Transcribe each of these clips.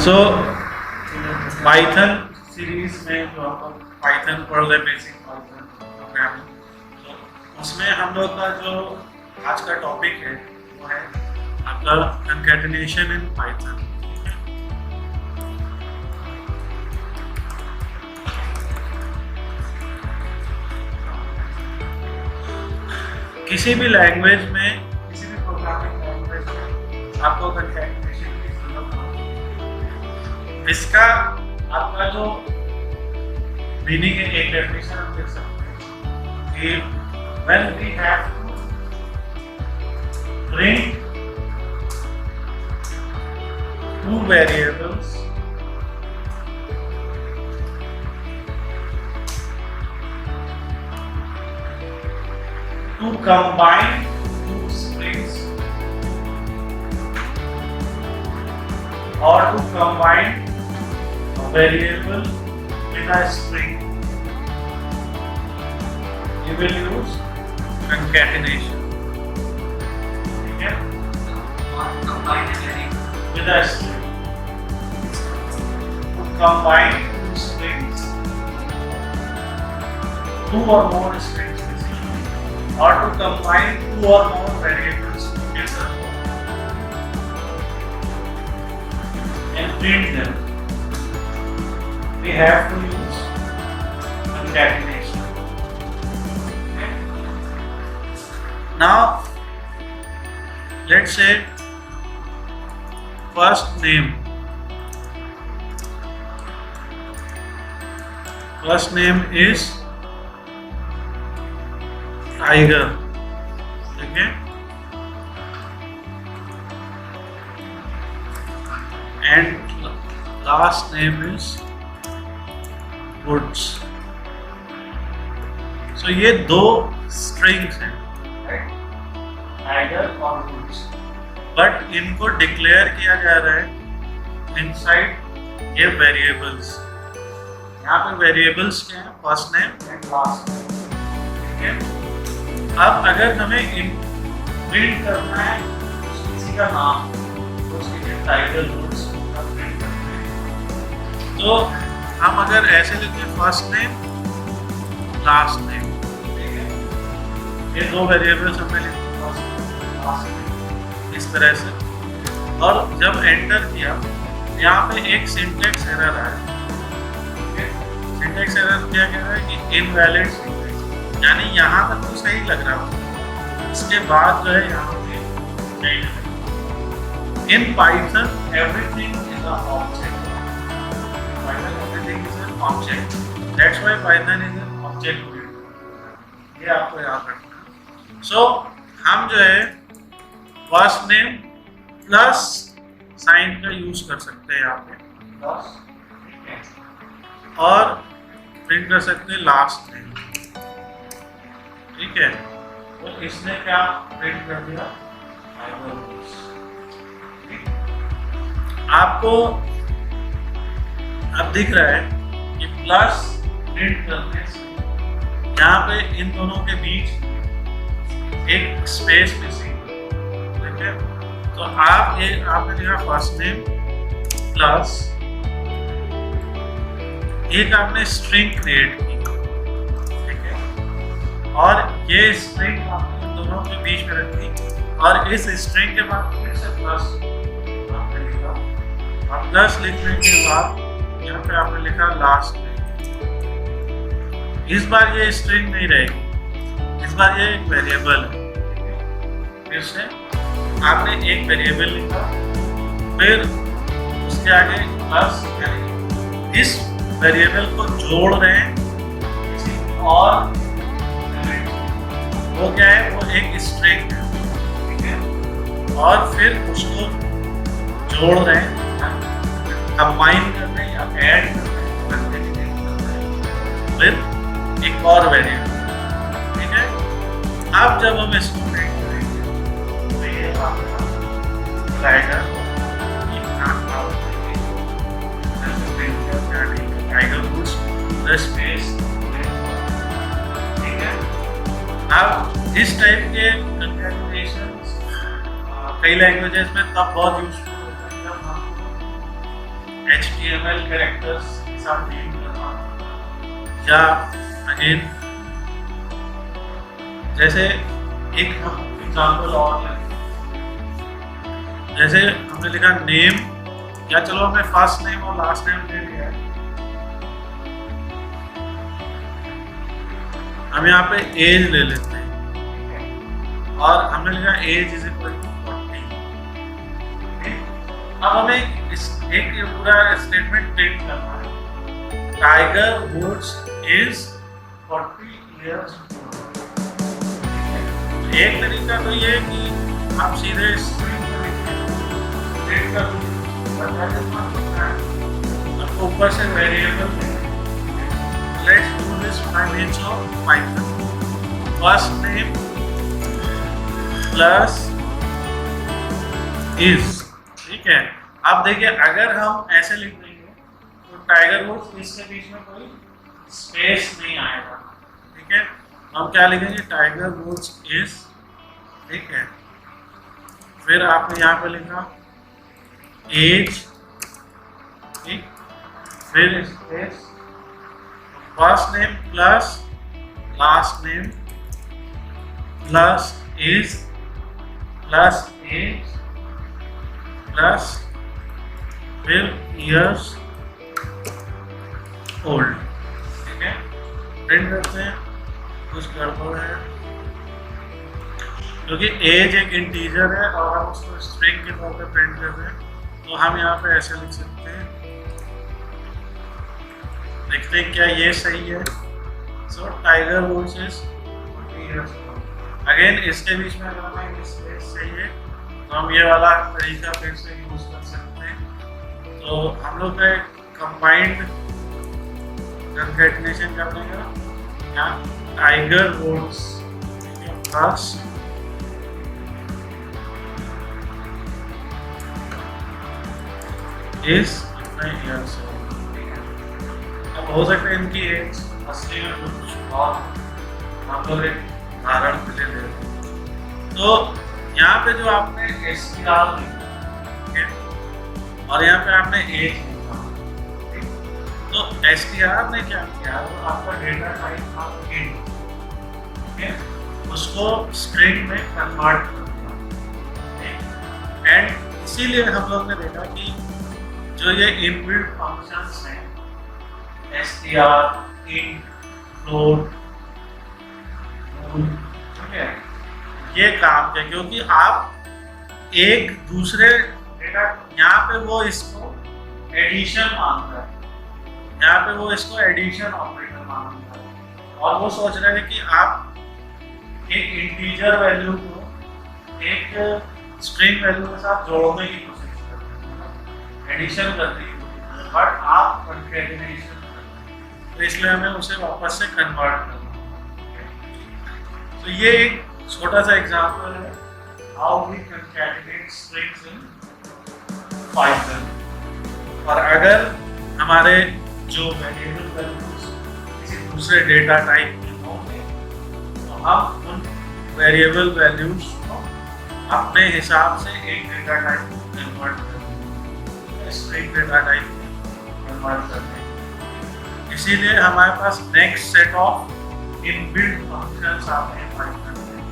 सो Python series में जो हम लोग पाइथन पढ़ रहे बेसिक पाइथन प्रोग्रामिंग, तो उसमें हम लोग का जो आज का टॉपिक है वो है आपका कंकैटिनेशन इन पाइथन। किसी भी लैंग्वेज में, किसी भी प्रोग्रामिंग लैंग्वेज में आपको कंकैटिनेशन की जरूरत होती है। इसका आपका जो मीनिंग है, एक डेफिनेशन हम देख सकते हैं कि when we have to print two variables to combine two strings or to combine a variable with a string, you will use concatenation. Okay? Or combine a variable With a string. To combine two strings, two or more strings, or to combine two or more variables together and print them, we have to use concatenation. Okay? Now, let's say first name. First name is Tiger. Okay? And last name is Woods. So ये दो strings हैं, right? Tiger और Woods. But इनको declare किया जा रहा है inside ये वेरिएबल्स। यहाँ पे वेरिएबल्स क्या है? First name and last name. ठीक है, अब अगर हमें इन प्रिंट करना है किसी का नाम, तो उसके लिए टाइटल वुड्स का प्रिंट करना है, तो हम अगर ऐसे लिखें फर्स्ट नेम लास्ट नेम, ठीक है, ये दो वेरिएबल्स हमें लिखे फर्स्ट नेम लास्ट नेम इस तरह से, और जब एंटर किया यहाँ पे एक सिंटैक्स एरर आया। सिंटैक्स एरर क्या कह रहा है कि इनवैलिड सिंटैक्स, यानी यहाँ तक तो सही लग रहा है, इसके बाद जो है यहाँ पे नहीं लग रहा। In Python everything is a object. Python everything is an object, that's why Python is an object oriented. ये आपको याद रखना है। सो हम जो है फर्स्ट नेम प्लस साइन का यूज कर सकते हैं यहाँ पे प्लस, और प्रिंट कर सकते हैं लास्ट नेम। ठीक है, तो इसने क्या प्रिंट कर दिया? आपको अब दिख रहा है कि प्लस प्रिंट करने से यहाँ पे इन दोनों के बीच एक स्पेस मिसिंग। तो आप ये आपने लिखा फर्स्ट नेम प्लस एक आपने स्ट्रिंग क्रिएट की, ठीक है, और ये स्ट्रिंग आपने दोनों के बीच में रखी, और इस स्ट्रिंग के बाद फिर से प्लस आपने लिखा, और प्लस लिखने के बाद यहाँ पे आपने लिखा लास्ट नेम। इस बार ये स्ट्रिंग नहीं रहेगी, इस बार ये एक वेरिएबल है। फिर से आपने एक वेरिएबल लिखा, फिर उसके आगे प्लस, यानी इस वेरिएबल को जोड़ रहे हैं किसी और, वो क्या है? वो एक स्ट्रिंग है, ठीक है, और फिर उसको जोड़ रहे हैं, कंबाइन कर रहे हैं या ऐड कर रहे हैं विद एक और वेरिएबल। ठीक है, अब जब हम इसको टाइगर टाइगर वुड्स स्पेस, ठीक है। अब इस टाइप के कंकैटिनेशंस कई लैंग्वेजेस में तब बहुत यूजफुल होता है जब हम HTML कैरेक्टर्स के साथ डील करना, या अगेन जैसे एक हम एग्जाम्पल और लें, जैसे हमने लिखा नेम, या चलो हमने फर्स्ट नेम और लास्ट नेम ले लिया है, हम यहाँ पे एज ले लेते हैं और हमने लिखा एज इज इक्वल टू 40। अब हमें एक पूरा स्टेटमेंट प्रिंट करना है, टाइगर वुड्स इज 40 इयर्स। एक तरीका तो ये है कि आप सीधे प्रिंट कर दो, ऊपर से variable let's do this by means of Python. First name plus is, ठीक है। अब देखिए अगर हम ऐसे लिख देंगे तो टाइगर वुड्स इसके बीच में कोई स्पेस नहीं आएगा, ठीक है। हम क्या लिखेंगे, टाइगर वुड्स इज, ठीक है। फिर आपने यहाँ पे लिखा एज, ठीक, फिर space, first name plus last name plus is plus age plus फिर years old, ठीक है। प्रिंट करते हैं, कुछ गड़बड़ है क्योंकि एज एक इंटीजर है और हम उसको स्ट्रिंग के तौर पे प्रिंट कर रहे हैं, तो हम यहाँ पे ऐसे लिख सकते हैं, देखते हैं क्या ये सही है। So Tiger Woods is 40 years old. Again इसके बीच में अगर हमें स्पेस चाहिए तो हम ये वाला तरीका फिर से यूज कर सकते हैं। तो हम लोग का कंबाइंड कंकैटिनेशन करने का, यहाँ टाइगर वुड्स प्लस इज कितने इयर्स ओल्ड। हो सकता है इनकी एज असली में कुछ और हम लोग एक उदाहरण के लिए ले रहे हैं। तो यहाँ पे जो आपने STR लिखा और यहाँ पे आपने एज लिखा, तो STR ने क्या किया, वो आपका डेटा टाइप था इंट, ठीक है, उसको स्ट्रिंग में कन्वर्ट कर दिया। एंड इसीलिए हम लोग ने देखा कि जो ये इनबिल्ट फंक्शंस हैं STR, int, float, ठीक है, ये काम है क्योंकि आप एक दूसरे डेटा, यहाँ पे वो इसको एडिशन मानता है, यहाँ पे वो इसको एडिशन ऑपरेटर मानता है, और वो सोच रहे हैं कि आप एक इंटीजर वैल्यू को एक स्ट्रिंग वैल्यू के साथ जोड़ने की कोशिश कर रहे हैं, एडिशन कर रही है, बट आप कंकैटिनेशन, तो इसलिए हमें उसे वापस से कन्वर्ट करना है। तो ये एक छोटा सा एग्जांपल है how we concatenate strings in Python. और अगर हमारे जो वेरिएबल वैल्यूज किसी दूसरे डेटा टाइप के होंगे तो हम उन वेरिएबल वैल्यूज को अपने हिसाब से एक डेटा टाइप में कन्वर्ट करेंगे, स्ट्रिंग डेटा टाइप में कन्वर्ट करते हैं। इसीलिए हमारे पास next set of inbuilt functions आते हैं पाइथन में,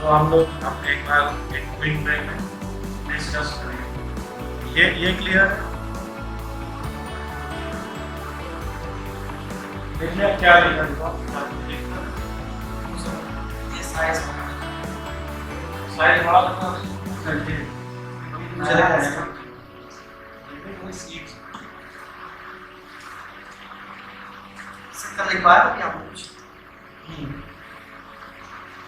तो हम लोग अब एक बार एक क्विक ब्रेक में डिस्कस करेंगे। ये क्लियर है? देखिए क्या लिखा ये साइज बड़ा करना चाहिए, कर लिख पाया क्या कुछ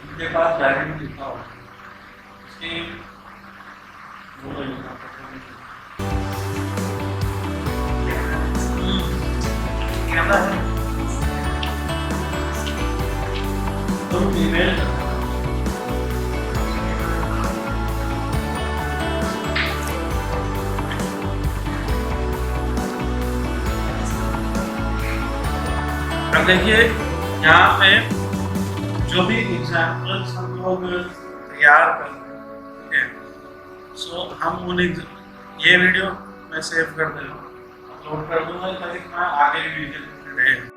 उनके पास डायरेक्ट लिखा हो इसकी वो लिखा कैमरा है तो ईमेल अब देखिए यहाँ पे जो भी एग्जाम्पल्स हम लोग तैयार कर रहे हैं, ठीक है, सो हम उन ये वीडियो मैं सेव कर दे रहा हूँ, लोड कर दूंगा ताकि मैं आगे रिवीजन रहे।